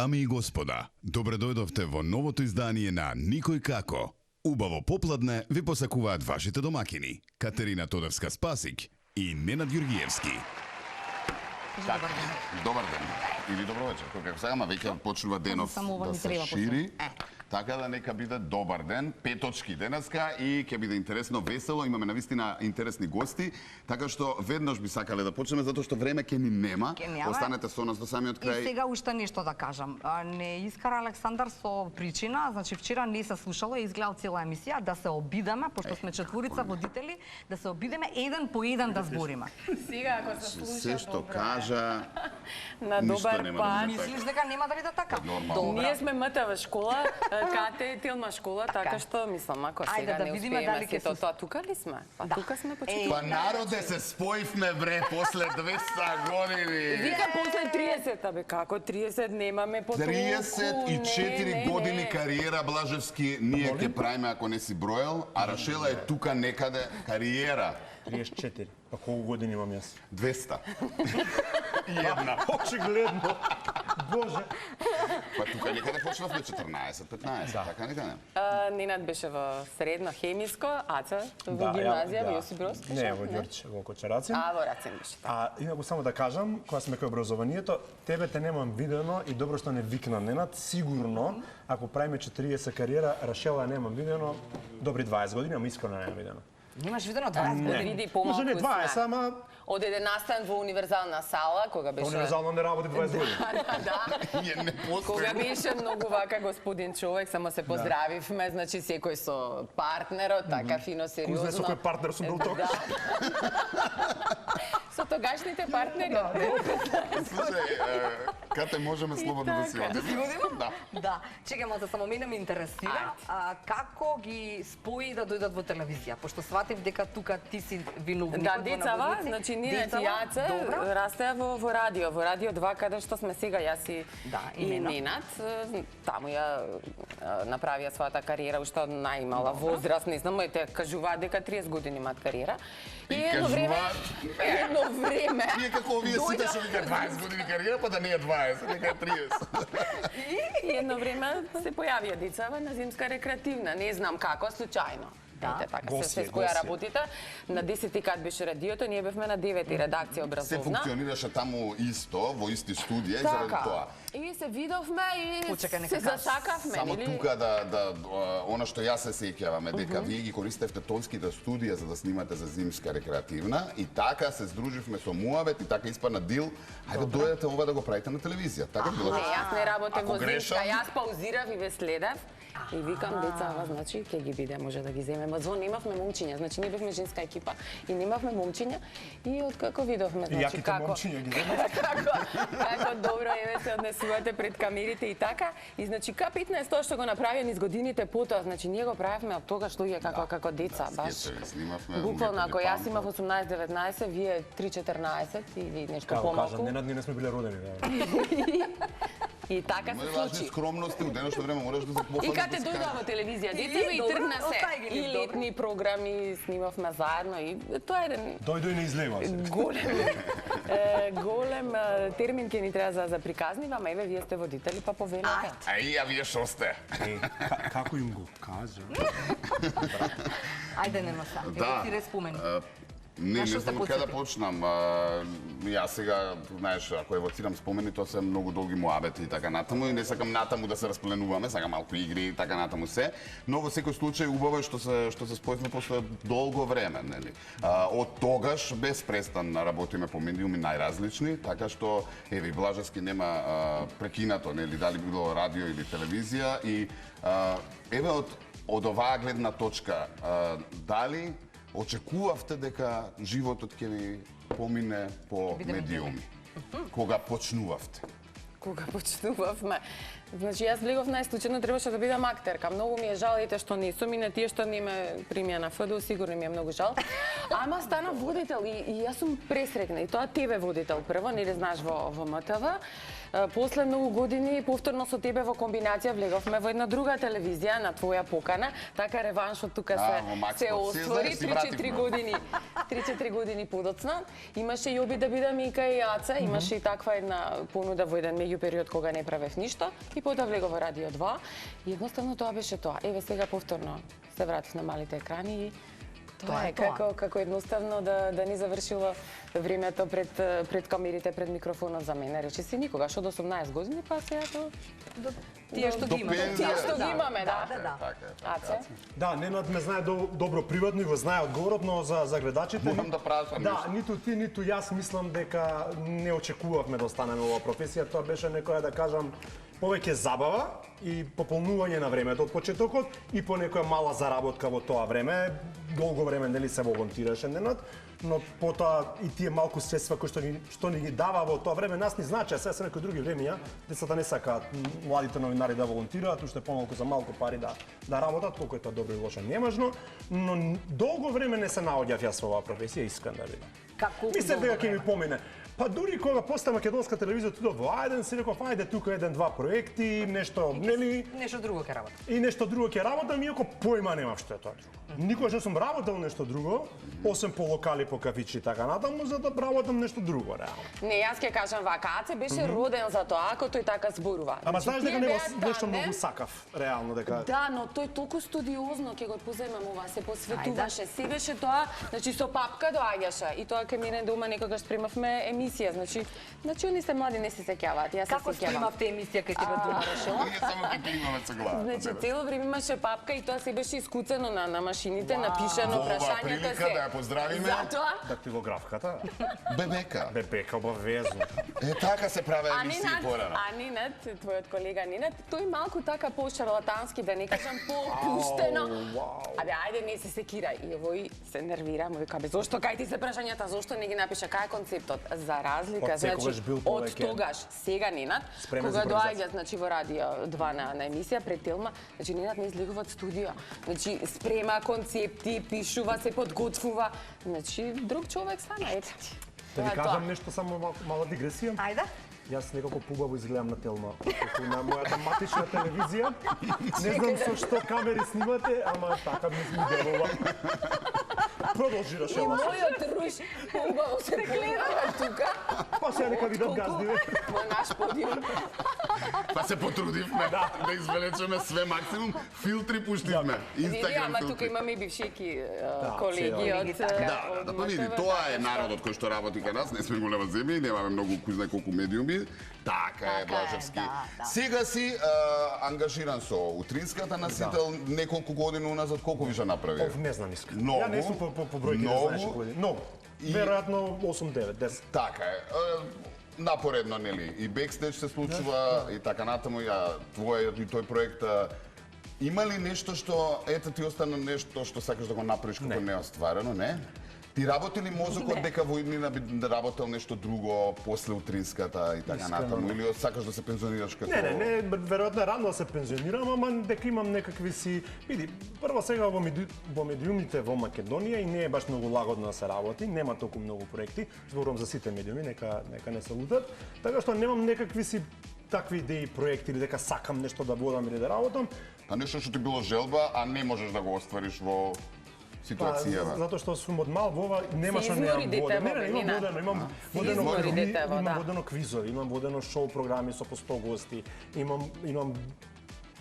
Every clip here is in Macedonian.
Дами и господа, добре дојдовте во новото издание на Никој како. Убаво попладне ви посакуваат вашите домакини Катерина Тодорска-Спасик и Ненад Ѓургиевски. Добар ден. Или добро вечер. Како сега, веќе почнува денов да се шири. Така да нека биде добар ден, 5 точки денеска и ќе биде интересно, весело, имаме навистина интересни гости, така што веднаш би сакале да почнеме затоа што време ќе ни нема. Останете со нас до самиот крај. И сега уште нешто да кажам. Не искара Александар со причина, значи вчера не се слушало, изгледал цела емисија, да се обидеме, пошто сме четворица водители, да се обидеме еден по еден да збориме. Сега ако се слуша Се што кажа на добар пат. Мислиш дека нема да биде така? Ние сме МТВ школа, Кате е Тилма школа, така што мислам, ако сега не успееме сето тоа, тука ли сме? Па тука сме почетували. Па народе се споивме вре после 200 години. Вика после 30, бе, како 30 немаме по толку. 34 години кариера, Блажевски, ние ќе правиме ако не си броел, а Рашела е тука некаде кариера. 34. Па колку години имам јас? 200. И една. Очигледно. Боже. Па тука некаде почнавме 14-15, така некаде. Ненад беше во средно хемиско, Аца во гимназија, во Јосип Брос. Не, во Ѓорче, во Кочарацин. А, во Рацин беше така. А инаку само да кажам, кога сме кај образованието, тебе те немам видено и добро што не викна Ненад, сигурно ако правиме 40 кариера, Рашела немам видено, добри 20 години, ама искрено немам видено. Немаш видено 20 години? Види помалку. Може не 20, ама Од 11 во универзална сала, кога беше... универзално не работи 20 години. Ние не постои. Кога беше многу вака господин човек, само се поздравивме, значи секој со партнерот, така фино, сериозно. Кој знае со кој партнер сум бил тогаш? Со тогашните партнери. Слушај, Кате, можеме слободно да си одиме? Да. Да. Чекај, малку само мене ме интересира како ги спои да дојдат во телевизија, пошто сватив дека тука ти си виновникот. Да, децава, значи ние и Јаце растеа во радио 2, каде што сме сега јас и Ненад. Таму ја направија својата кариера уште од најмала возраст, не знам, те кажуваат дека 30 години имаат кариера. И едно време Ние како овие сите што вика 20 години кариера, па да не е 20, нека е 30. И едно време се појавија децава на зимска рекреативна, не знам како, случајно. Ете така, се која работите. На 10 кат беше радиото, ние бевме на 9 редакција образовна. Се функционираше таму исто, во исти студија и заради тоа. И се видовме и се засакавме. Само тука она што јас се сеќавам е дека вие ги користевте тонските студија за да снимате за зимска рекреативна и така се здруживме со муавет и така испадна дил, ајде дојдете ова да го правите на телевизија. Така било. Не, јас не работев во зимска, јас паузирав и ве следев. И викам децава, значи ќе ги биде, може да ги земеме. Звон немавме момчиња, значи ние бевме женска екипа и немавме момчиња и откако видовме, значи како како добро еве се однесувате пред камерите и така. И значи К15 тоа што го направија низ годините потоа, значи ние го правевме од тогаш луѓе како деца, баш. Буквално ако јас имав 18-19, вие 3-14 или нешто помалку. Кажам, Ненад, ние не сме биле родени, И така се случи. Скромности, у денешно време мораш да се пофалиш. И каде дојдоа во телевизија децева и тргна се. И летни програми снимавме заедно и тоа е еден дојде и не излева се. Голем термин ќе ни треба за приказнива, ама еве вие сте водители, па повелете. А вие шо сте? Како им го кажа? Ајде, нема са. Ево ти респомени. Не знам од каде да почнам. Јас сега, знаеш, ако евоцирам спомени, тоа се многу долги муабети и така натаму и не сакам натаму да се распленуваме, сакам малку игри и така натаму се, но во секој случај убаво е што се спојавме после долго време, нели? Од тогаш безпрестанно работиме по медиуми најразлични, така што еве Блажевски нема прекинато, нели, дали било радио или телевизија и еве од оваа гледна точка, дали очекувавте дека животот ќе ви помине по медиуми? Кога почнувавте? Кога почнувавме? Значи, јас влегов најслучајно, требаше да бидам актерка. Многу ми е жал, ете што не сум и на тие што не ме примија на ФДУ, сигурно ми е многу жал. Ама стана водител и јас сум пресрекна. И тоа тебе водител прво, не знаеш во МТВ. После многу години повторно со тебе во комбинација влеговме во една друга телевизија на твоја покана, така реваншот тука се оствори 3-4 години. 3-4 години подоцна. Имаше и обид да бидам и кај Аца, имаше и таква една понуда во еден меѓупериод кога не правев ништо и потоа влегов во Радио 2. И едноставно тоа беше тоа. Еве сега повторно се вратив на малите екрани и тоа е како едноставно да ни завршило времето пред камерите, пред микрофонот за мене. Речиси никогаш од 18 години па сега тие што ги имаме. Тие што ги имаме, да. Аце? Да, Ненад ме знае добро приватно и го знае одговорот, но за гледачите... Морам да прашам Да, ниту ти, ниту јас мислам дека не очекувавме да останеме во професија. Тоа беше некоја, да кажам, повеќе забава и пополнување на времето од почетокот и по некоја мала заработка во тоа време. Долго време нели се волонтираше Ненад, но потоа и тие малку средства кои што ни ги дава во тоа време нас ни значи, сега се некои други времења, децата не сакаат младите новинари да волонтираат, уште помалку за малку пари да работат, колку е тоа добро и лошо немажно, но долго време не се наоѓав јас во оваа професија, искрен да бидам. Мислев дека ќе ми помине. Па дури кога постана македонска телевизија туда во Ајден, си реков ајде тука еден-два проекти, нешто, нели? Нешто друго ќе работам. И нешто друго ќе работам, иако појма немав што е тоа друго. Никогаш не сум работел нешто друго, освен по локали, по кафичи и така натаму, за да работам нешто друго, реално. Не, јас ќе кажам вака, Аце беше роден за тоа, ако тој така зборува. Ама знаеш дека нешто многу сакав, реално дека. Да, но тој толку студиозно ќе го поземам ова, се посветуваше. Се беше тоа, значи со папка доаѓаше и тоа кај мене дома некогаш спремавме емисија, значи они се млади не се сеќаваат, јас се сеќавам. Како спремавте емисија кај тебе дома решила? Ние само ќе климаме со глава. Значи цело време имаше папка и тоа се беше искуцено на машините, напишано прашањето се. Да ја поздравиме. Затоа Дактилографката. Бебека. Обавезно. Е, така се прави емисија порано. А Нинат, твојот колега Нинат, тој малку така по-шарлатански, да не кажам по-пуштено. Абе, ајде, не се секирај. И овој се нервира, му вика, бе, зошто кај ти се прашањата, зошто не ги напиша, кај е концептот? За разлика, значи, од тогаш, сега Нинат, кога доаѓа, значи, во Радио 2 на емисија пред Телма, значи, Нинат не излегува од студија. Значи, спрема концепти, пишува, се подготвува. Значи, друг човек стана, ете. Да ви кажам нешто, само мала дигресија. Ајде. Јас некако пубаво изгледам на Телма, како на мојата матична телевизија. Не знам со што камери снимате, ама така ми делува. Продолжи, Рашела. И мојот руш убаво се гледа тука. Па сега нека видам газдиве. Во наш подиум. Па се потрудивме да извлечеме све максимум, филтри пуштивме. Види, ама тука имаме и бившеки колеги од... Да, па види, тоа е народот кој што работи кај нас, не сме голема земја, немаме многу кој знае колку медиуми. Така е, Блажевски. Сега си ангажиран со утринската носител неколку години уназад, колку више направи? Не знам искрено. Многу. Ја не сум по бројки, не знаеш години. Многу. Веројатно 8, 9, 10. Така е. Напоредно, нели, и бекстејдж се случува, и така натаму, твојот и тој проект. Има ли нешто што, ето ти остана нешто што сакаш да го направиш како неостварено, не? Ти работи ли мозокот дека во иднина би работел нешто друго после утринската и така натаму, или сакаш да се пензионираш како... Не, веројатно рано да се пензионирам, ама дека имам некакви си... Види, прво сега во медиумите во Македонија и не е баш многу лагодно да се работи, нема толку многу проекти, зборувам за сите медиуми, нека не се лутат, така што немам некакви си такви идеи, проекти или дека сакам нешто да водам или да работам. Па нешто што ти било желба, а не можеш да го оствариш во ситуацијава. Затоа што сум од мал во ова, нема што немам водено. Имам водено квизови, имам водено шоу програми со по 100 гости, имам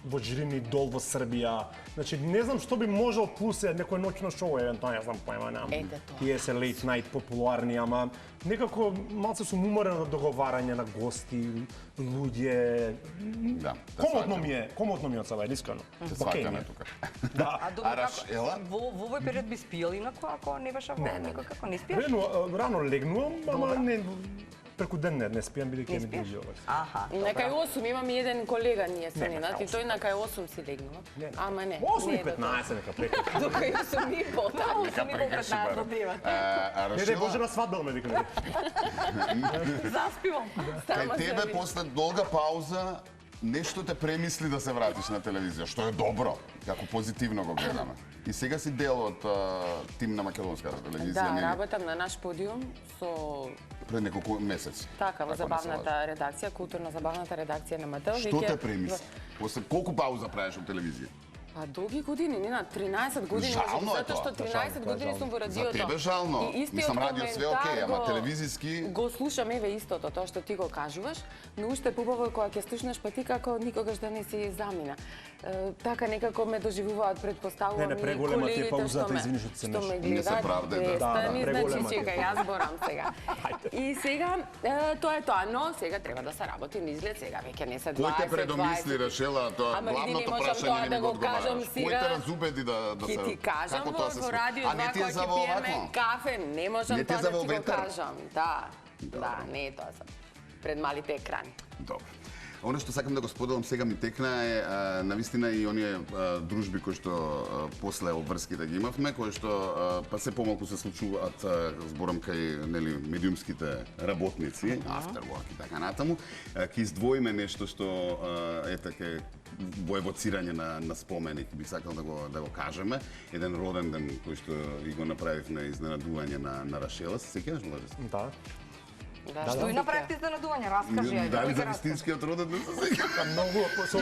во жирини дол во Србија. Значи, не знам што би можел плюс некој ноќно шоу, евентуално, не знам појма, немам. Тие се late night популарни, ама некако малце сум уморен од договарање на гости, луѓе. Да. Комотно ми од сава, искрено. Се сваќаме тука. Да. А добро, во овој период би спиел инако, ако не беше во некој како не спиеш? Рано легнувам, ама не преку ден не спијам, бидејќи ми други овој. На кај 8 имам еден колега ние се Нинат и тој на кај 8 си легнува. Ама не. 8:15 нека преку. До кај 8:30 таа. Нека прекрши барем. Не Боже на свадба ме викаме. Заспивам. Кај тебе после долга пауза нешто те премисли да се вратиш на телевизија, што е добро, како позитивно го гледаме. И сега си дел од тим на македонската телевизија, Да, нели? работам на наш подиум со Пред неколку месеци. така во Ако не се забавната лажам. редакција, културно забавната редакција на МТЛ. Што те премисли? После колку пауза правиш од телевизија? Па долги години, Нина, 13 години, Жално може би, е затоа што тоа. 13 години сум во За радиото. тебе жално. И истиот Мислам, радио све окей, ама коментар телевизиски... Го слушам еве истото, тоа што ти го кажуваш, но уште побаво е кога ќе слушнеш, па ти како никогаш да не си замина. Така некако ме доживуваат, предпоставувам, Не, преголема ти е паузата, извини што се што ме Не се гледаат. правде, да. Престани, Да, преголема значи, ти е. чекај, јас борам сега. И сега, тоа е тоа, но сега треба да се работи на изглед, сега веќе не се 20, Кој те предомисли, 20. Решела, тоа Ама види, не главното можам прашање тоа не да ми го го кажам одговараш. Кој сега. те разубеди да се... Ќе ти кажам Како тоа се во случи? радио А не 2 ти е кога за ќе во пиеме овакво? кафе, не можам Не ти е тоа за да во ти го ветер? кажам. Да, не е тоа за пред малите екрани. Добро. Оно што сакам да го споделам сега ми текна е навистина и оние дружби кои што после обврските ги имавме, кои што па се помалку се случуваат зборам кај нели медиумските работници, afterwork и така натаму, ќе издвоиме нешто што ете ке во евоцирање на споменик, би сакал да го кажеме, еден роден ден кој што и го направивме изненадување на Рашела, се сеќаваш му Да. Да, Што и направивте изненадување, раскажи, ајде. Дали кој за ги раскажи? вистинскиот роден ден се сеќаваш? Многу со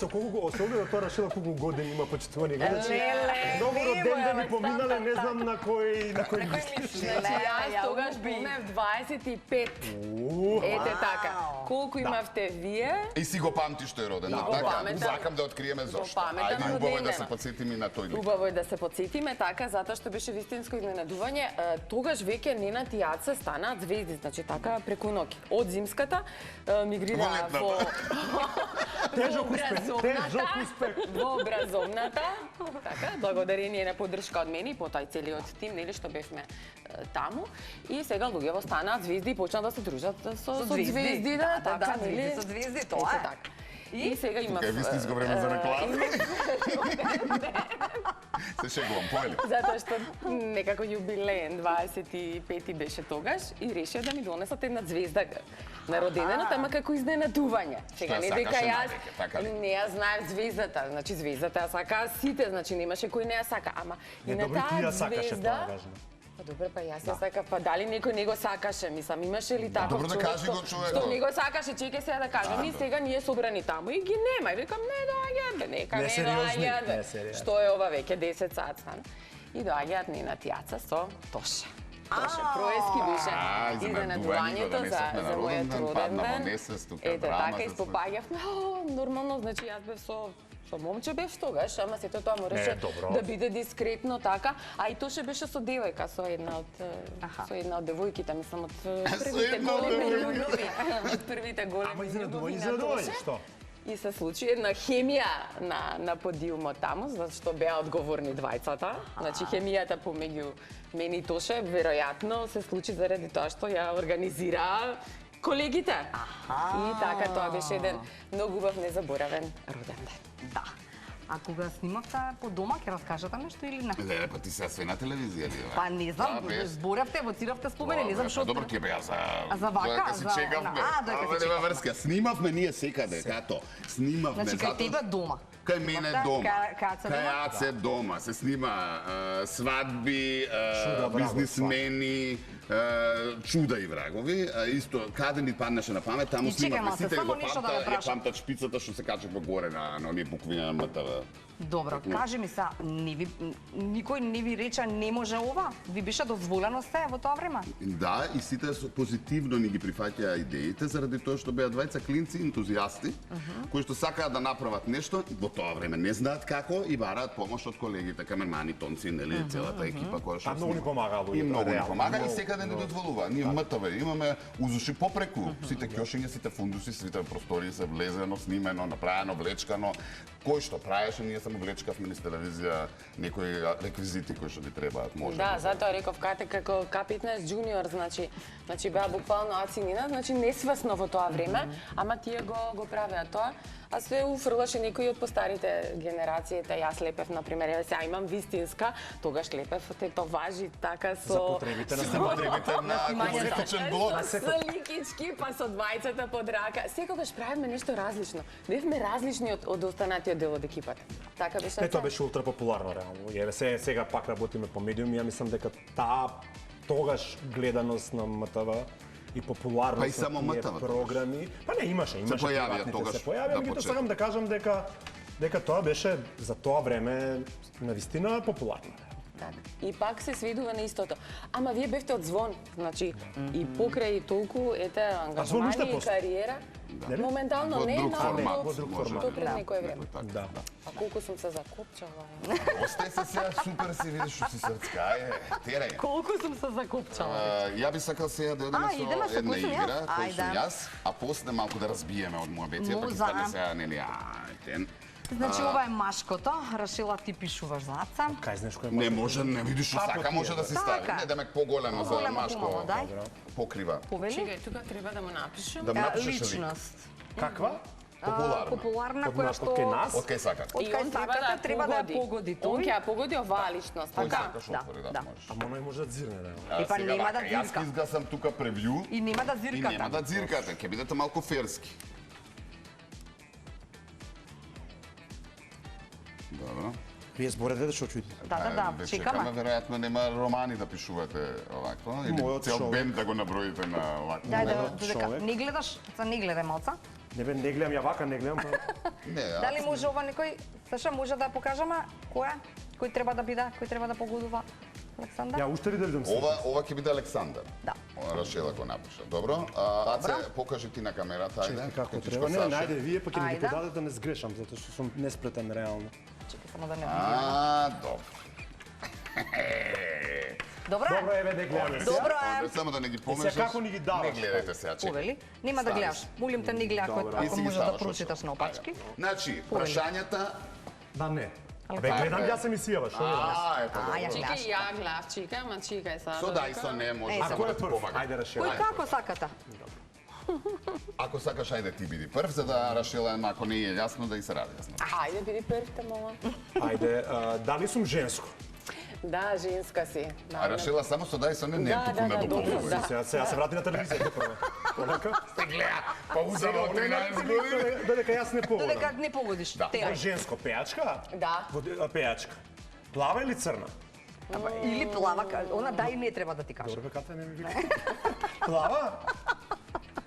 оглед тоа Рашела колку години има почитувани гледачи. Леле, Многу не, родендени бе, поминале, не знам на кој мислиш? Значи, јас тогаш помнев 25. Ете така. Колку имавте вие? И си го памтиш тој роден ден, го така? паметам. Сакам да откриеме зошто. паметам Ајде, убаво е да родендена. се подсетиме и на тој ден. Убаво е да се подсетиме така, затоа што беше вистинско изненадување. Тогаш веќе Ненад и Јаца станаат звезди, значи така преку ноќ. Од зимската мигрираа Во во Тежок успех. во образовната, така, благодарение на поддршка од мене и потоа и целиот тим, нели што бевме таму. И сега луѓето станаат звезди и почнаа да се дружат со звезди, да, така, звезди нели? со звезди, тоа Ете е. така. И сега имав... Тука е вистинско време за реклама. Се шегувам, поели. Затоа што некако јубилеен 25-ти беше тогаш и решија да ми донесат една звезда на роденденот, ама како изненадување. Сега ја не дека сакаше јас навеќе, така ли? не ја знаев звездата, значи звездата ја сакаа сите, значи немаше кој не ја сака, ама и на добро, и ти таа ја сакаше, звезда. тоа е важно. Па добре, па јас ја сакав, па дали некој не го сакаше, мислам, имаше ли таков добро да човек кажи го човекот. што не го сакаше, чекај сега да кажам, и сега ние собрани таму и ги нема, и викам не доаѓаат, бе, нека не Несериозни, доаѓаат, бе. несериозни. Што е ова веќе 10 сат стана. И доаѓаат Ненад и Јаца со Тоше. Тоше Проески беше изненадувањето за мојот роден ден. Ете така, испопаѓавме, нормално, значи јас бев со момче бев тогаш, ама сето тоа мораше добро. да биде дискретно така, а и Тоше беше со девојка, со една од девојките, мислам од првите една од големи девојките. љубови. Од првите големи Ама љубови на изненадување, Тоше. што? И се случи една хемија на подиумот таму, зашто беа одговорни двајцата. Значи хемијата помеѓу мене и Тоше веројатно се случи заради тоа што ја организираа колегите. И така тоа беше еден многу убав незаборавен роден ден. Да. А кога снимавте по дома, ќе раскажете нешто или не? Леле, па ти сега све на телевизија ли? Па не знам, Да, без. зборавте, евоциравте спомени, не знам што... Добро ти беа за... А за вака? Доека си За- чекавме. А, доека си Ама нема чекавме. врска. Снимавме ние секаде, като. Снимавме. Значи, кај затоа- тебе дома. Кај мене Снимавте, дома. кај Аце дома? Кај Аце дома. Се снима свадби, Чуда, браво, бизнисмени, чуда и врагови. Исто, каде ми паднеше на памет, таму И чекај снимавме малце, сите, само го нешто да ве ја прашам. памтат шпицата што се качува горе на оние букви на МТВ. Добро, кажи ми са, никој не ви рече не може ова? Ви беше дозволено се во тоа време? Да, и сите позитивно ни ги прифаќаа идеите, заради тоа што беа двајца клинци, ентузијасти, кои што сакаат да направат нешто, во тоа време не знаат како и бараат помош од колегите, камермани, тонци, нели, целата екипа која што А многу ни помагаа луѓето, И многу ни реално, помага и многу, секаде ни дозволува. Ние МТВ имаме узуши попреку, сите ќошиња, сите фундуси, сите простории се влезено, снимено, направено, влечкано. Кој што правеше, ние само влечкавме низ телевизија некои реквизити кои што ни требаат, може. Да, затоа реков кате како К15 джуниор, значи беа буквално Аци Ненад, значи несвесно во тоа време, ама тие го правеа тоа. а се уфрлаше некои од постарите генерациите. Јас лепев, например, еве сега имам вистинска, тогаш лепев, тоа важи така со... За потребите на комунистичен блок. Со ликички, па со двајцата под рака. Секогаш правиме нешто различно. Бевме различни од останатиот дел од екипата. Така беше. Тоа беше ултра популарно реално. Еве сега пак работиме по медиуми, ја мислам дека тогаш гледаност на МТВ и популарност Па и само на тие МТВ програми. Па не имаше појавија тогаш, се појавија, меѓутоа сакам да кажам дека тоа беше за тоа време навистина популарно. И пак се сведува на истото. Ама вие бевте од Звон, значи и покрај толку ангажмани и кариера. Моментално не друг формат, во друг формат. Тоа пред некое време. Да. А колку сум се закопчала. Остај се сега, супер си видиш што си срцка, терај. Колку сум се закопчала. Ја би сакал сега да одиме со една игра, кој сум јас, а после малку да разбиеме од моја беција, па ќе стане сега, нели, Значи, ова е машкото. Рашила, ти пишуваш заца. Кај знаеш кој Не може, не видиш што сака, може да се стави. Така. Не, демек поголемо за Поголемо, машко помало, дај. покрива. Повели? Чекај, тука треба да му напишем. Да напишеш лик. Личност. Каква? Популарна, која што... Од кај нас? Од кај сакат. Од кај сакате, треба да ја погоди Он тој. ќе ја погоди оваа личност. Кој Така. сакаш да, отвори, да. можеш. Ама оној може да дзирне, реално. И па Сега нема да вака, Јас дзирка. ќе изгасам тука превју И нема да и зиркате. нема да дзиркате, ќе бидете малку ферски. Добро. Вие зборете да што чуете. Да, чекаме. Веројатно нема романи да пишувате овакво, или Мојот цел човек. бенд да го наброите на овакво. Дај да Мојот додека човек. не гледаш, не гледај малца. Не гледам ја вака, не гледам. Не, Дали може ова некој, Саша, може да покажаме кој треба да биде, кој треба да погодува Александар? Ја уште ли да видам се? Ова ќе биде Александар. Да. Рашела го напиша. Добро. Аце, покажи ти на камерата, ајде. Чекай како Кетичко треба. Не, Саше. најде вие, па ќе ми ги Ајде. подадете да не сгрешам, затоа што сум неспретен реално. Чекай само да не видам. Добро. Добро Добро, е? еве да гледаме сега. Добро е. Овде само да не ги помешаш. сега како ни ги даваш? Не гледајте сега, чекај. Повели? Нема да Ставиш. гледаш. Молим те, не гледа Добро. ако И си ги може да ставаш, прочиташ очо. наопачки. Значи, Повели. прашањата... Да, не. Бе, Така гледам јас емисијава, што гледам? Ето, А, ја добро. гледаш. Чекај, ја глав, чекај, ама чекај сега. Со да и со не може Е, само Кој да е ти прв? помага. Ајде, Рашела. Кој како сакате? Ако сакаш, ајде ти биди прв, за да Рашела, ако не е јасно, да и се разјасни. Ајде, биди првите, мола. Ајде, дали сум женско? Да, женска си. А Рашела само со да и со не е Да, туку да, на добро, дополнување. да. Сега се врати на телевизија прво. Онака? Се гледа, па узава од 13 години. Додека јас не погодам. Додека не погодиш. Да. Терай. Женско, пејачка? Да. Пејачка. Плава или црна? Или плава, она да и не треба да ти кажа. Добре, ката не ми вика. Плава?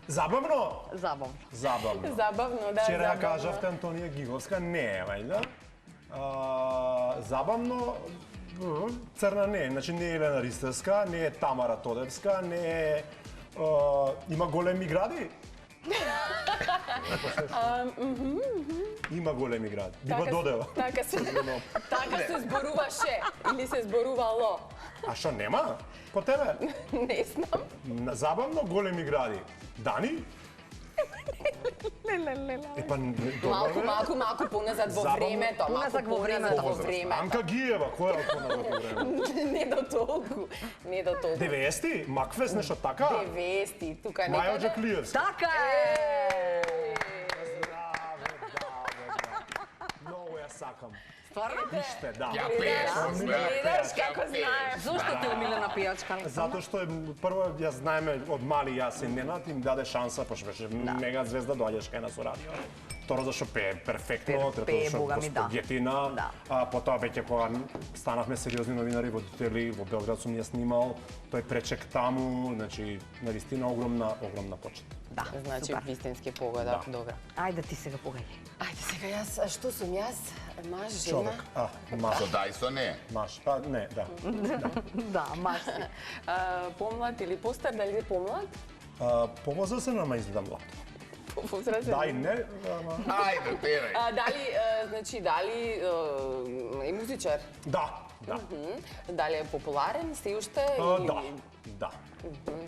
Забавно? Забавно. Забавно. Забавно, да, Вчера ја забавно. кажавте Антонија Гиговска, не е, вајда. Забавно, црна не е, значи не е Елена Ристевска, не е Тамара Тодевска, не е... Има големи гради? Има големи гради. Бива Додева. Така се зборуваше или се зборувало. А што нема? По тебе? Не знам. Забавно големи гради. Дани? Епа, Малку поназад во Забавно. времето, Поназад во времето. во времето. Анка Гиева, која е поназад во време? Не до толку, не до толку. 90-ти? Макфест, нешто така? 90-ти, тука Маја некаде. Джаклиевска. Така е! Многу ја сакам. Стварно? Виште, да. Ја пееш, Гледаш како знаеш. Зошто те омилена пијачка, Александар? Затоа што прво ја знаеме од мали јас и Ненад им даде шанса, пошто беше мега звезда, доаѓаш кај нас у радио. Второ зашто пее перфектно, трето Пее, зашто бога ми, да. спагетина, Да. а потоа веќе кога станавме сериозни новинари, водители, во Белград сум ја снимал, тој пречек таму, значи навистина огромна почит. Да, Значи, супер. вистински погода, добра. Ајде ти сега погаѓај. Ајде сега јас, а што сум јас? Маж, жена? Човек, маш, Со да и со не. маш, па не, да. Да, маш си. Помлад или постар, дали е помлад? Повозрасен, ама изгледам млад. Возрастен. Да и не, ама... Ајде, терај. Дали е музичар? Да, да. Дали е популарен, се уште? Да, да.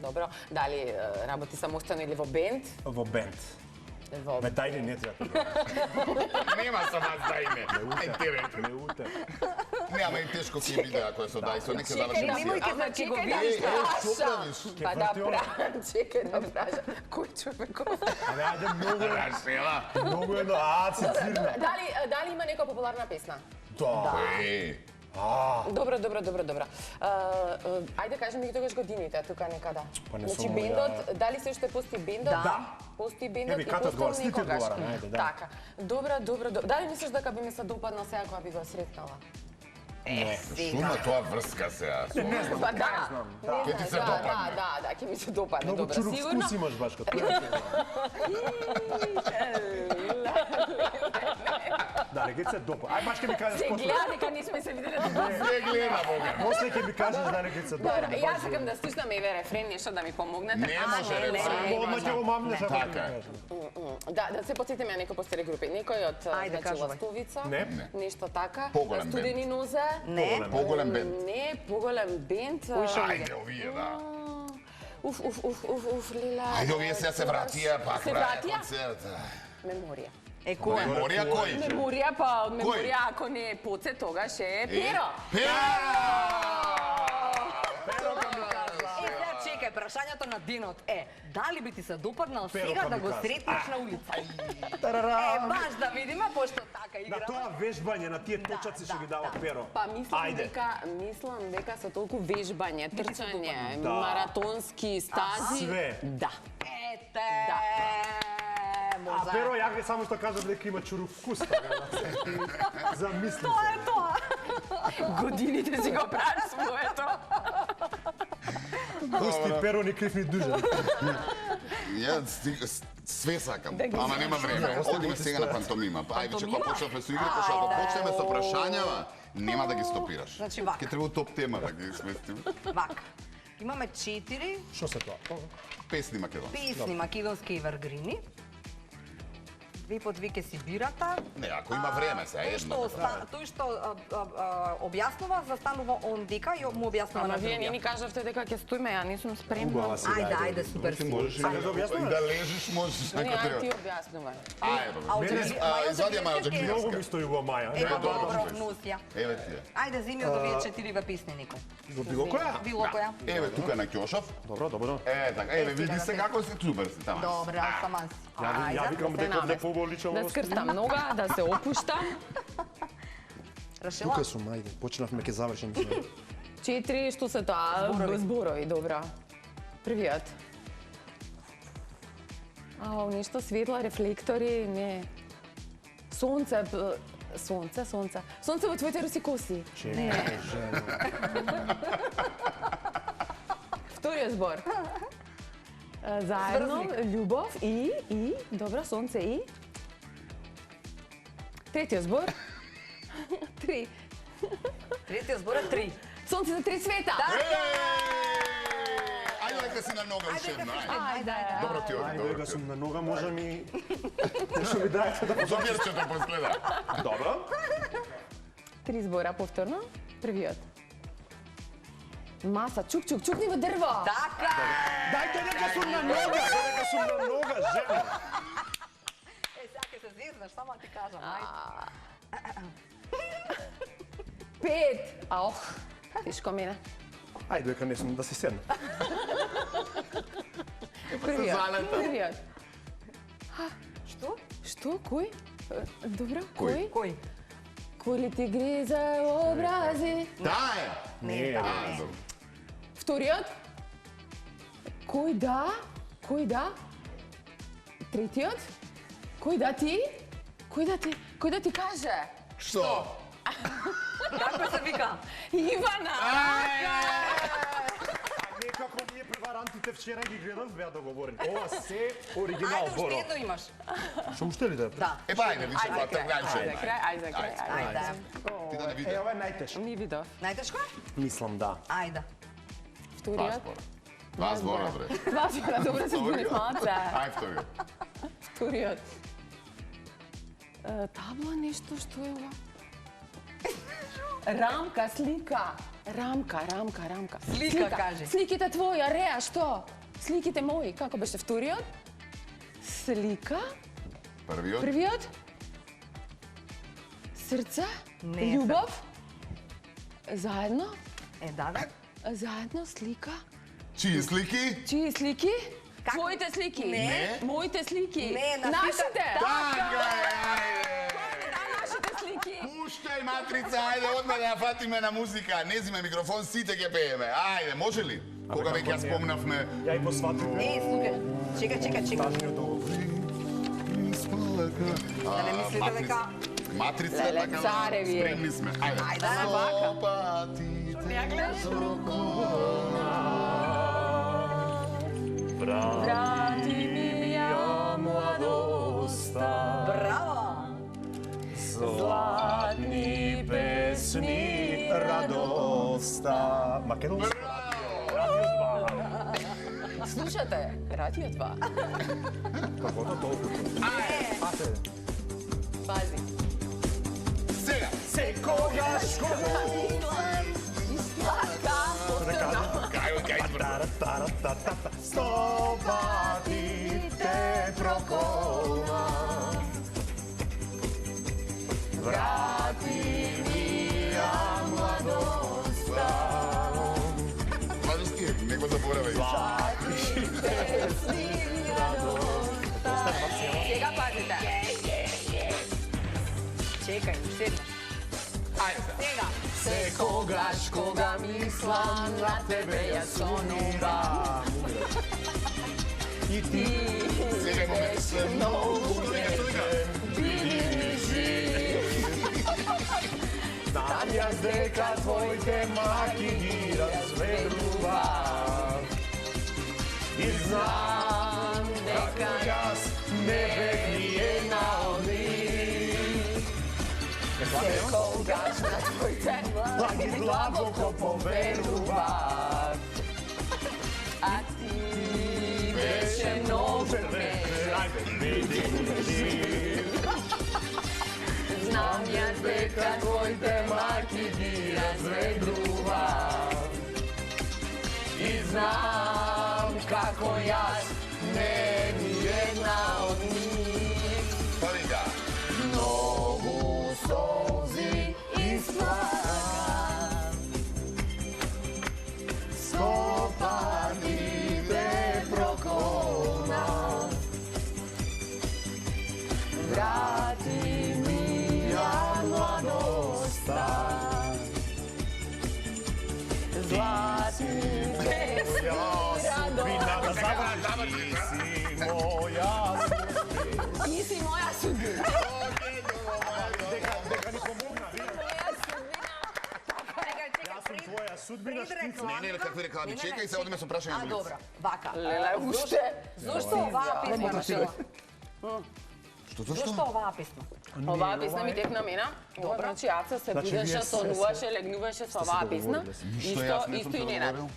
Добро. Дали работи самостојно или во бенд? Во бенд. Во Ме дај ли не треба. Нема со нас да и не. Ај, терај. Не уте. Не, ама и тешко ќе биде ако е со дајсо, нека заврши Немојте да ќе го видиш. Чекај да праша. Кој човеков? Ајде, Рашела. многу едно, цицирна. Дали има нека популарна песна? Да. Добро. Ајде кажи ми ги тогаш годините тука некада. Па не Значи сум бендот, дали се уште постои бендот? Да. Постои бендот Еби, и ката постои одговара, слики некогаш. одговара, ајде, да. Така. Добро. Дали мислиш дека би ми се допадна сега кога би го сретнала? Шума тоа врска сега. Не знам, Па не да. знам. Ќе ти се допадне. Да, ќе ми се допадне. Многу Добро, чурук сигурно. вкус имаш, Башко. Да, не ќе се допа. Ај, баш ќе ми кажеш Се после. гледа дека не сме се виделе. Не гледа, Бога. После ќе ми кажеш да не ќе се допа. Добро, јас сакам да слушнам еве рефрен, нешто да ми помогнете. Не може рефрен. Одма ќе го мамнеш ако ќе ми Така. кажеш. Да се потсетиме на некои постари групи. Некој од Ајде, значи кажувај. Ластовица, Не. нешто така. Поголем Студени нозе. Не. Поголем бенд. Не, поголем бенд. Ајде, овие, да. Лила. Ајде, овие сега се вратија, пак Се правија вратија? концерт. Меморија. Кој? Меморија кој? Меморија, па меморија, ако не е Поце, тогаш е Перо. Сега чекај, прашањето на денот е дали би ти се допаднал Перо сега па да ми го кажа. сретнеш на улица? Тарарам. Баш да видиме пошто така На игра. тоа вежбање, на тие точаци што ги дават Перо. Па мислам Ајде. дека со толку вежбање, трчање, Да. маратонски стази. Све. Да. Ете. Да. А Перо, ја ви само што кажав дека има чурук вкус, така да. Замисли Тоа се. е тоа. Годините си го правиш своето. Пусти Перо, ни крив ни дужен. Ја све сакам, Да ги ама нема време. Одиме сега на пантомима. Ај, вече кога почнавме со игри, пошто ако почнеме со прашањава, нема да ги стопираш. Значи, вака. Ке треба топ тема да ги сместиме. Вака. Имаме 4 Што се тоа? Песни македонски. песни македонски евергрини. Ви по две ке си бирате. Не, ако има време сега, едно. Тој што објаснува, застанува он дека и му објаснува Ама на вие не ни другиот. кажавте дека ќе стоиме, ја не сум спремна. Убава си. Ајде, супер си. Можеш и Ајде да објаснуваш. да лежиш, можеш Не, ако а ти треба. објаснувај. Ајде, извади ја мајот за Многу ми книјаска. стојува Маја. Ево добро, добро, добро. носија. Еве ти ја. Ајде, земи од овие 4 песни некој. Во било која? Било која. Еве тука на Ќошов. Добро. Така, еве види се како си супер си тама. Добре, саман си. Ја викам дека од леково лично Да скрстам нога, да се опуштам. Рашела? Тука сум, ајде, почнавме ќе завршим. 4, што се тоа? Зборови, добро. Првиот. Ау, нешто светла, рефлектори, не. Сонце, сонце. Сонце во твоите руси коси. Не. Вториот збор. Заедно, љубов и, добро, сонце и. Третиот збор. 3. Третиот збор е 3. Сонце за 3 света. Ајде дека си на нога уште едно. Ајде. Добро ти оди, Ајде, добро дека ти сум на нога, може ми... Нешто ми дајте да... оди. Зомирчето последа. Добро. 3 збора повторно. Првиот. Маса, чукни во дрво. Така! Дајте дека сум на нога, жена. Сега ќе се зезнеш, само ти кажам, ајде. 5. Ох, тешко мене. Ајде, дека не сум да си седна. Првиот. Што? Што? Кој? Добро, кој? Кој? Кој ли ти гриза образи? Да е. Не, Добро. Вториот? Кој да? Третиот? Кој да ти? Кој да ти каже? Што? Како се вика? Ивана! Некако ние преварантите вчера ги гледав, беа договорени. Ова се оригинал, Ајде, уште Боро. едно имаш. Што уште ли да? Да. Е, па ајде, више тоа тргајше. Ајде, крај. Ајде. Ти да не Е, видиш. ова е најтешко. Не видов. Најтешко? Мислам, да. Ајде. Вториот? Два збора, бре. Два збора, добро се збунив малце. Ај, вториот. Вториот. Табла нешто, што е ова? Рамка, слика. Рамка. Слика, кажи. Сликите твои, Ареа, што? Сликите мои, како беше вториот? Слика. Првиот. Првиот? Срце? Не, Љубов? Заедно? Да. Заедно слика? Чии слики? Чии слики? Твоите слики? Не. Моите слики? Не, нашите? Така е, Нашите слики? Пуштај матрица, ајде одма да ја фатиме на музика. Не зиме микрофон, сите ќе пееме. Ајде, може ли? Кога веќе ја спомнавме. Ја и посватив. Чека. Да не мислите дека... Матрица, Леле, така, цареви е. спремни сме. Ајде. Ајде, Сто пати те Врати ми ја младоста. Браво! Златни песни, радоста. Македонска. Радио 2. Слушате, Радио 2. Каквото толку. Пази. Сега. Секогаш Кај 100 пати те проколна. Врати ми ја младоста. Младоски, не го заборавај. Сега пазите. Чекај, седна. Сега. Секогаш кога мислам на тебе ја сонувам. И ти Сега момент. Беше многу лепен, биди ми жив. знам јас дека твоите маки ги разведувам. И знам дека јас не бег ни една од нив. Секогаш на твоите Лаги длабоко поверувам. а ти беше многу лепен. Ајде, биди ми жив. Знам јас дека твоите маки ги разведувам. И знам како јас не ни една од нив. Парига. Многу солзи исплакам. 100 пати те проколнам. Врати ми ја младоста. Златни песни, радоста. Ти си моја судбина. Ти си моја судбина. Дека ни помогна, види. Моја судбина. Јас сум твоја судбина, штица. Не, какви реклами, чекај се одиме со прашање на Добро, блиц. вака. Леле, уште. Зошто оваа песма имаше? Зошто оваа песма? Оваа песна ми текна мена. Ова значи Аца се Значи, будеше, вие сонуваше, легнуваше со оваа песна. Ништо јас не сум Исто и се Ненад. договорил.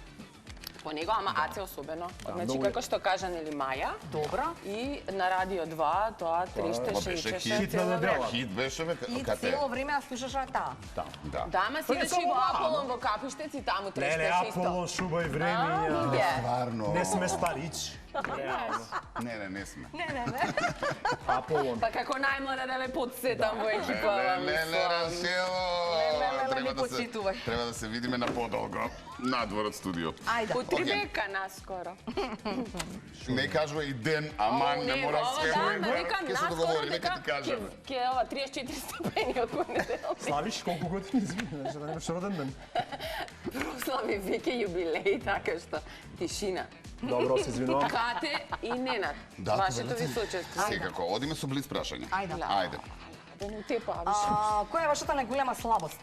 По него, ама Аце особено. Значи, многу како што кажа нели Маја, Добро. и на Радио 2 тоа триштеше и беше чеше хит на цело недела. време. Хит беше бе, И кате. цело време ја слушаше таа. Да. Да, ама си Па не идеш и само во оваа, Аполон, во Капиштец и таму Леле, трештеше исто. Аполон, шуба и време. А, ја. виде. Стварно. Не сме старичи. Не сме. Не. Аполон. Па како најмлада да ме подсетам во екипа, Леле, мислам. Рашело. не почитувај. Треба да се видиме на подолго. Надвор од студио. Ајде. По три Окей. века наскоро. Не кажува и ден, аман, не мора ова се. да, ма викам Ке се наскоро договори, нека дека ти кажеме. ќе ова 34 степени од понеделник. Славиш колку години извини, да немаш роден ден. Прослави веќе јубилеј, така што тишина. Добро, се извинувам. Кате и Ненад, Да, вашето добре. ви сочетство. Секако, одиме со блиц прашање. Ајде. Ајде. Да не те павиш. Која е вашата најголема слабост?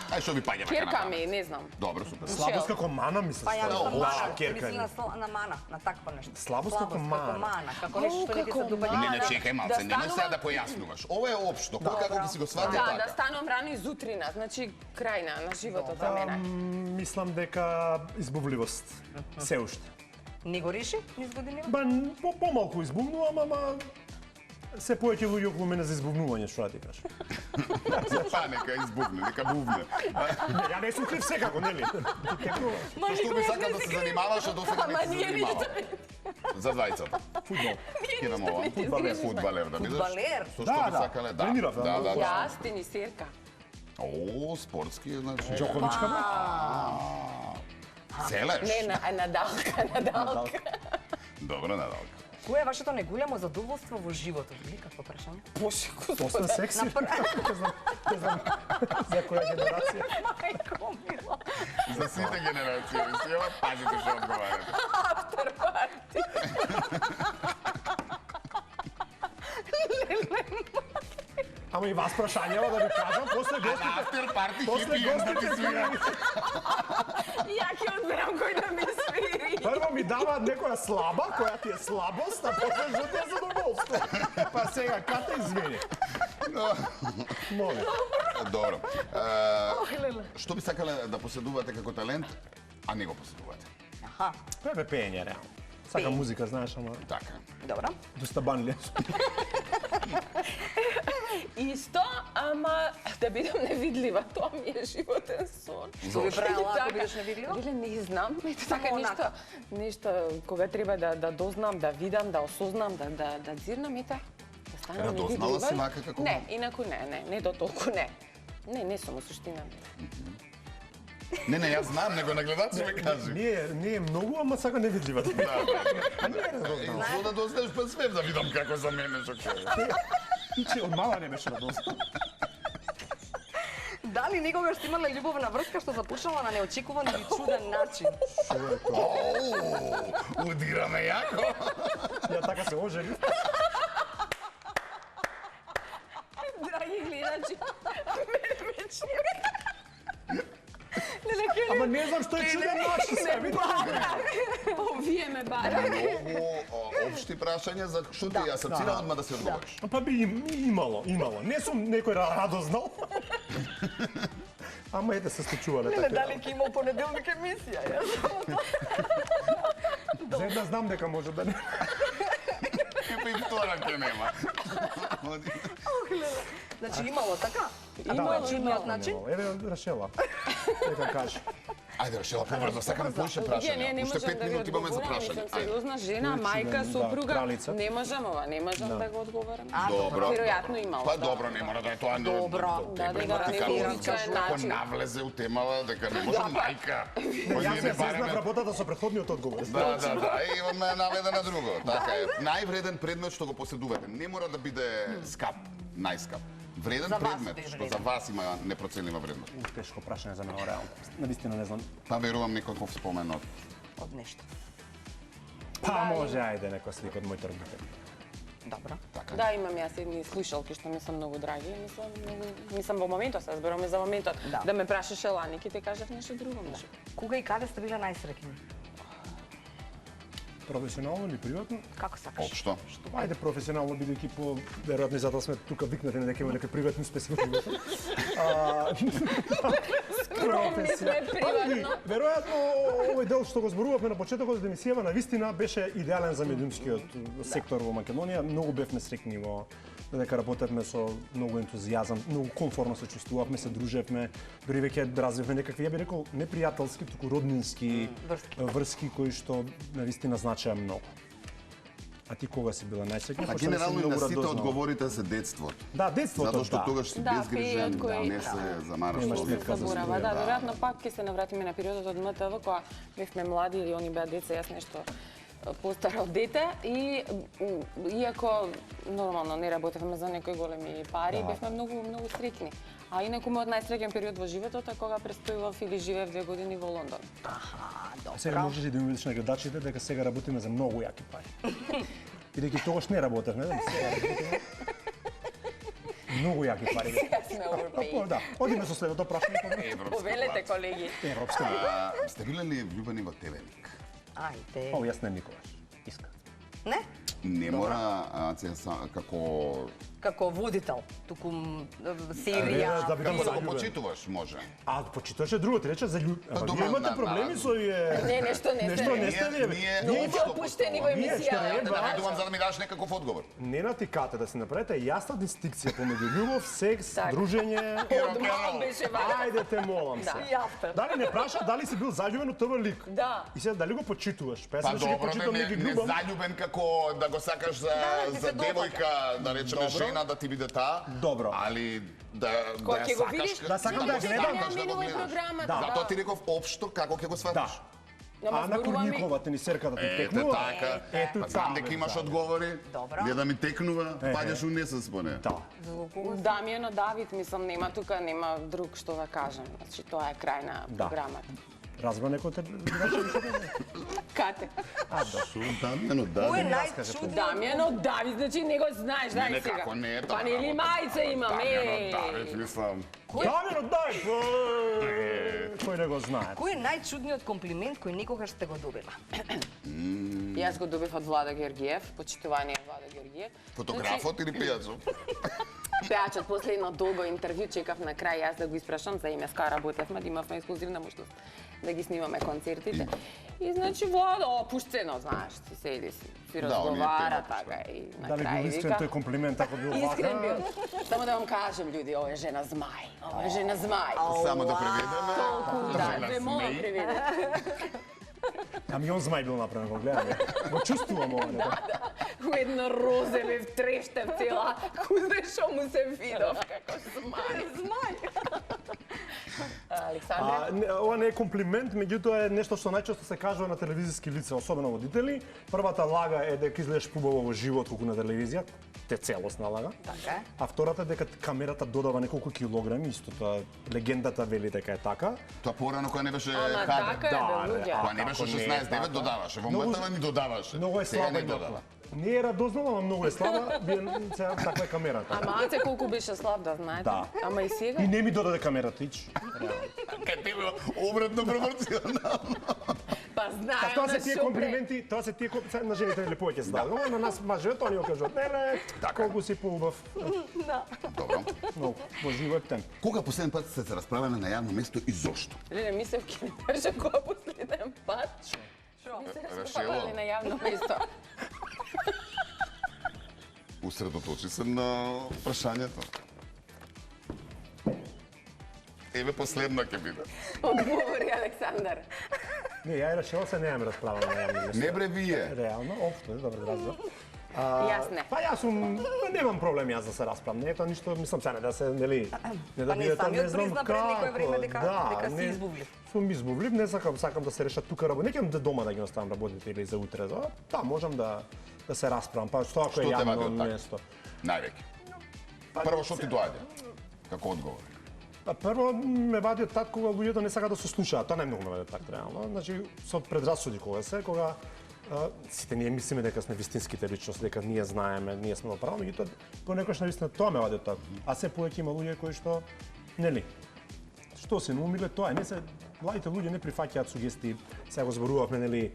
Ај што ви паѓа на Керка канапа? ме, не знам. Добро, супер. Слабост како мана, мислиш? Па ја мислам мана, керка мислам ни. на мана, на такво нешто. Слабост како мана. како нешто што не ти се допаѓа. Не, чекај малце, Да немој сега станувам- да појаснуваш. Ова е општо, кој како би си го сватил Да, да така. станувам рано изутрина, значи крајна на животот за мене. Мислам дека избувливост. Се уште. Не го реши низ години? Ба, помалку избувнувам, ама се повеќе луѓе околу мене за избувнување, што да ти кажам. Па, нека избувне, нека бувне. Ја не сум крив секако, нели? Што би сакал да се занимаваш, а досега не Ама се ние занимава? ништо. За двајцата. Фудбал. Кидам ова. Фудбалер. Фудбалер, да бидеш. Фудбалер? Со што Да, би да. сакале, да. Тренирав, Да, да. да, да. Јас тенисерка. О, спортски, значи. Джоковичка бе? Целеш? Не, Надалка. Добро, Надалка. Кое е вашето најголемо задоволство во животот? Или какво прашање? Боже, Доста секси. Не знам за која генерација. Мајко мила. За сите генерации, си ова пазите што одговарате. After party. Ама и вас прашањева да ви кажам, после гостите... After party После хипи да ти гостите свира. Ја ќе одберам кој да ми свири. Прво ми даваат некоја слаба, која ти е слабост, а после што ти е задоволство. Па сега, ката извини. Моли. Добро. Што би сакале да поседувате како талент, а не го поседувате? Аха, Тоа е пеење, реално. Сакам музика, знаеш, ама Така. добро. доста банле. Исто, ама да бидам невидлива, тоа ми е животен сон. Што би правила ако бидеш невидлива? Или не знам, така Само нешто кога треба да дознам, да видам, да осознам, да дзирнам и така. Да станам невидлива. Дознала си вака како? Не, инаку не до толку не. Не сум у суштина. Не, јас знам, него на гледаци ме кажи. Не е многу, ама сака невидлива. Зо да дознаеш па све да видам како за мене што ќе. Иче од мала не беше радост. Дали никогаш сте имале љубовна врска што започнала на неочекуван или чуден начин? Удираме јако. Ја така се ожени. Драги гледачи, мене ме Ама не знам што е чуден начин се, видиш? Овие ме бара. Многу општи прашања за што ти асоцира одма да се одговориш. Па би имало. Не сум некој радознал. Ама ете се случувале Не, така. дали ќе има понеделник емисија, јас. За една знам дека може да не. И втора ќе нема. Значи имало така? Имало, Чудниот начин? Еве Рашела. Нека каже. Ајде, Рашела, побрзо, сакаме повеќе прашања. Не Уште можам 5 да ви минути имаме за одговорам, прашање. мислам сериозна жена, мајка, супруга. кралица. Не можам ова, не можам да го одговорам. Добро. Веројатно имало. Па добро, не мора да е тоа. Добро. Да, невиличен начин. Навлезе у темава, дека не може мајка. Јас се знам работата со претходниот одговор. Да, и ме наведе на друго. Така е. Највреден предмет што го поседувате. Не мора да биде скап, најскап. Вреден За вас предмет би што вреден. за вас има непроценлива вредност. Тешко прашање за мене, реално. Навистина не знам. Па верувам некаков спомен од Од нешто. Па може, ајде, некоја слика од моите родители. Добро. Да, имам јас едни слушалки што ми се многу драги. Мислам во моментот, се зборуваме за моментот. Да. Да ме прашаше Лани, ќе ти кажав нешто друго, може. Кога и каде сте биле најсреќни? Професионално или приватно? Како сакаш? општо. Ајде професионално, бидејќи по веројатно и затоа сме тука викнати дека има некои приватни специфики. Скромни сме приватно. Веројатно овој дел што го зборувавме на почетокот од емисијава навистина беше идеален за медиумскиот сектор во Македонија. Многу бевме среќни во дека работевме со многу ентузијазам, многу комфортно се чувствувавме, се дружевме, дури веќе развивме некакви, ја би рекол, не пријателски, туку роднински врски кои што навистина значеа многу. А ти кога си била најсреќна? Па генерално и на сите одговорите се детството. Да, детството, Затоа што да. тогаш си Да, безгрижен, период кој- не се замараш Немаш со сметка за Заборава, да, струја, веројатно пак ќе се навратиме на периодот од МТВ, кога бевме млади или они беа деца, јас нешто постаро дете и иако нормално не работевме за некои големи пари, бевме многу среќни. А инаку мојот најсреќен период во животот е кога престојував или живеев 2 години во Лондон. Аха, Сега добро. можеш и да ми видиш на гледачите дека сега работиме за многу јаки пари. Бидејќи тогаш не работевме, да, сега работиме. Многу јаки пари. Сега сме overpaid. Да, одиме со следното прашање. Повелете, колеги. Европска. Сте биле ли влюбени во тебе-ник? Ајде. О, јас не никогаш. Иска. Не? Не мора како Како водител, туку Да серија. бидам како да го заљубен. почитуваш, може. А, почитуваше друго, ти рече за љуб. Па, Ама добро, вие имате на- проблеми со овие... Не, нешто не Нешто сте. не сте ли? Ние Ние сте опуштени во Ние ще емисија. не, Да најдувам за да ми даш некаков одговор. Не на тикате да се направите јасна дистинкција помеѓу љубов, секс, Така. дружење. Од мал беше вака. Ајде те молам Да. се. Јавте. Дали не праша дали си бил заљубен од тој лик? Да. И сега дали го почитуваш? Па јас Па беше ги добро, почитам, не ги не љубам. заљубен како да го сакаш Да, ти за се допаѓа. девојка, да речеме Добро. жена да ти биде таа. Добро. Али ја ќе го сакаш. видиш, Да сакам да ја гледам. Сакаш да го Минува гледаш. програмата. Затоа ти реков општо како ќе го сватиш. Ана Курникова, тенисерката ти Ете текнува. така. Ето Па знам дека имаш одговори. Добро. Не да ми текнува, паѓаш унесен по неја. Да. Дамјано Давид, мислам, нема тука, нема друг што да кажем. Значи, тоа е крај на програмата. Разбра некој те Кате? Шо Дамјано Кој е Давид? најчудниот? Дамјано Давид, значи не го знаеш, дај Не, сега. како не е тоа Па нели работа? мајца имам, Дамјано Давид, мислам. Дамјано дај! Кој не го знае? Кој е најчудниот комплимент кој никогаш сте го добила? Јас го добив од Владо Георгиев, почитување Владо Георгиев. Фотографот или пијачот? Пеачот, после едно долго интервју, чекав на крај јас да го испрашам за МСК, работевме, да имавме ексклузивна можност да ги снимаме концертите. И значи Владо, пуштено, знаеш, си седи си разговара така и на Дали крај бил искрен вика. тој комплимент ако бил Искрен бил. вака? Само да вам кажем, луѓе, ова е жена змај. Ова е жена змај. Само да преведеме. Толку, да, Жена ве молам змеј. преведете. Камион змај бил направен, го гледаме. Го чувствувам ова. У едно розе ме втрештев цела, кузе шо му се видов, како змај. Змај. Александре? Ова не е комплимент, меѓутоа е нешто што најчесто се кажува на телевизиски лица, особено водители. Првата лага е дека изгледаш побаво во живот колку на телевизија, те целосна лага. Така е. А втората дека камерата додава неколку килограми, исто тоа легендата вели дека е така. Тоа порано кога не беше Ама кадр. така е, бе, луѓе. Кога не беше како не е 16-9 така? додаваше, во Многу- моментава ни додаваше. Многу е Сега слаба не и додава. Не е радознала, ама многу е слаба. Сега таква е камерата. Ама Аце колку беше слаб, да знаете. Да. Ама и сега? И не ми додаде камерата, ич. Кај тебе обратно пропорционално. Па знаем Тоа на се тие шо, бре. комплименти, тоа се тие на жените нели повеќе се дадат. Но на нас мажете они го кажуваат, неле, колку си поубав. Добро. Многу, во живот тем. Кога последен пат сте се расправале на јавно место и зошто? Леле, мислев ке ми кажа кога последен пат. Шо? Се Рашело. расправале на јавно место. Усредоточи се на прашањето. Еве последно ќе биде. Одговори Александар. Не, ја и Рашела се немам расправа на јавно место. Не бре вие. Реално, општо, добро да разбрав. Јас не. Па јас сум, немам проблем јас да се расправам. Не е тоа ништо, мислам се не да се, нели, не да Па не, биде тоа, самиот не знам призна пред некое време како. дека си не, избувлив. Сум избувлив, не сакам да се решат тука работи. Не ќе да дома да ги оставам работите или за утре. Да, можам да се расправам. Па што ако е Што те вади јавно од така? место? Највеќе. Прво што ти доаѓа? Како одговор? Па прво ме вади од тат кога луѓето не сакаат да се слушаат. Тоа најмногу ме вади од тат реално. Значи со предрасуди кога сите ние мислиме дека сме вистинските личности, дека ние знаеме, ние сме направо, меѓутоа понекогаш навистина тоа ме вади од тат. А се повеќе има луѓе кои што нели што се наумиле тоа, не се младите луѓе не прифаќаат сугестии. Сега го зборувавме нели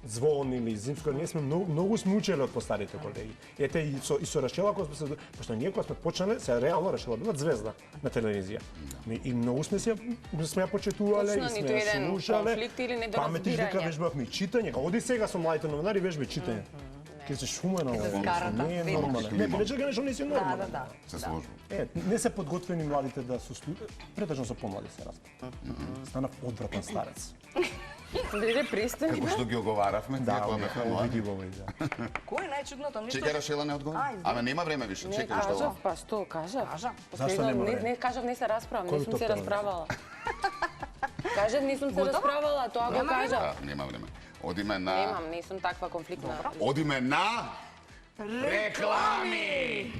звон или зимско, ние сме многу сме учеле од постарите колеги. Ете и со Рашела кога сме се пошто ние кога сме почнале, се реално Рашела била звезда на телевизија. И многу сме ја почитувале Точно, и сме ниту ја еден слушале. конфликт или Паметиш дека недоразбирање. вежбавме читање. Оди сега со младите новинари вежбе читање. Ке се шумено. скарата, Не е видиш. нормално. Не, билече га нешто не си Да, нормално. да. Се сложува. Не се подготвени младите да се претежно со помлади се распа. Станав одвратен старец. Биде пристојно. Како што ги оговаравме, тие кога бевме млади. видливо и да. Кој е најчудното нешто? Чека Рашела не одговори? А, извини. Ама нема време више, Не чекай што. кажав, па што кажав? Кажа. Зашто нема време? Не кажав, не се расправам, не Кој сум то се тема? расправала. Кажав, не сум се расправала, тоа го кажав. Да, нема време. Одиме на Немам, не сум таква конфликтна. Одиме на реклами.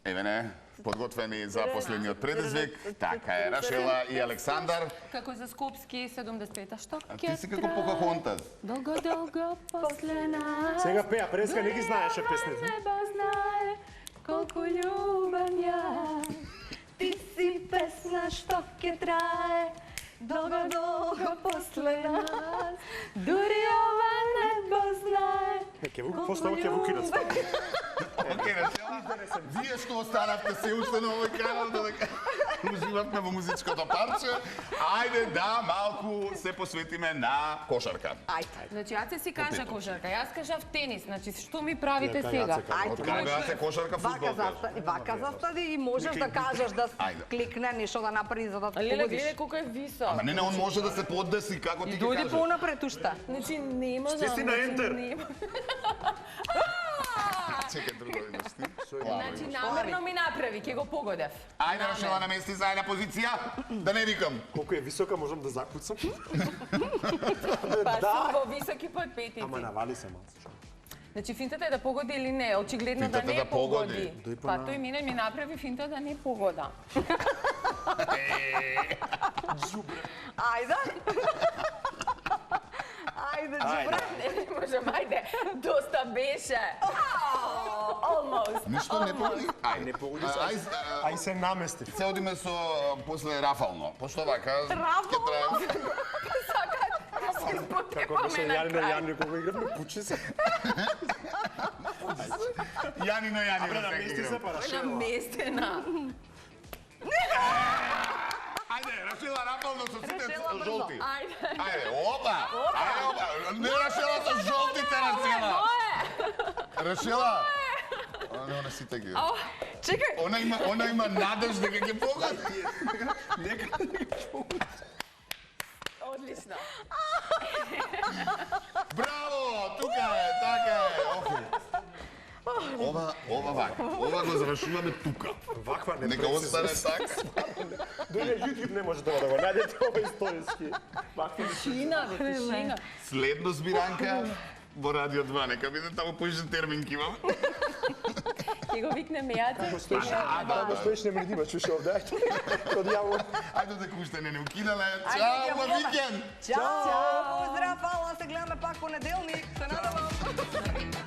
Еве не, подготвени за последниот предизвик. Така е, Рашела и Александар. Како за Скопски 70-та, што А ти си како Покахонтас. Долго, долго после нас. Сега пеа, преска не ги знаеше песните. Небо знае колку љубам ја. Ти си песна што ќе трае долго, долго после нас. Дури ова небо знае. Ке ву, после ова ке ву кинат спа. Океј, Рашела. Вие што останавте се уште на овој канал да уживавме во музичкото парче. Ајде да малку се посветиме на кошарка. Ајде. Значи, јас си кажа кошарка, јас кажав тенис, значи, што ми правите сега? Од кај беате кошарка, фудбал? Вака застади и можеш да кажеш да кликне нешто да направи за да Леле, погодиш. гледај колку е висок. Ама не, он може да се поддеси, како ти И ќе дојди кажеш. понапред уште. Значи, нема Ще си на ентер. Чекај друго едно стил. Значи, намерно ми направи, ќе го погодев. Ајде, Рашела, намести за една позиција, да не викам. Колку е висока, можам да закуцам. Па сум во високи подпетици. Ама навали се малце. Значи, финтата е да погоди или не, очигледно да Финтата не да погоди. погоди. Па тој мене ми направи финта да не погода. Ајде. Ајде, џубре. Не можам, ајде, доста беше. Almost. Ништо не погоди? Ајде. Не погоди се. Ајде, Ај се намести. се одиме со после рафално. Пошто вака? Рафално? Сакат да се Како спотекаме беше на Јанино крај. Јани кога игравме пучи се. Јанино, Абре, намести се па Рашела. Наместена. Ајде, Рашела, рафално со сите Рашела, брзо. жолти. Ајде. Ајде, опа! Ајде, опа! Не, Рашела, со жолтите, Рашела! Рашела! Она сите ги. Чекај. Она има надеж дека ќе погоди. Одлично. Браво! Тука е, така е. Окей. Ова вака. Ова го завршуваме тука. Ваква не Нека остане така. Дојде YouTube не може тоа да го најдете ова историски. Ваква Тишина, бе, тишина. Следно збиранка во Радио 2. Нека биде таму поише терминки имам. Ќе го викнеме јаце. Како стоиш не мридима, чуш овде. Ајде. Од јаво. Ајде да куштане не укинале. Ајде, Чао, ќе во пробаме. викенд! Чао! Поздрав, ала се гледаме пак понеделник. Се надевам.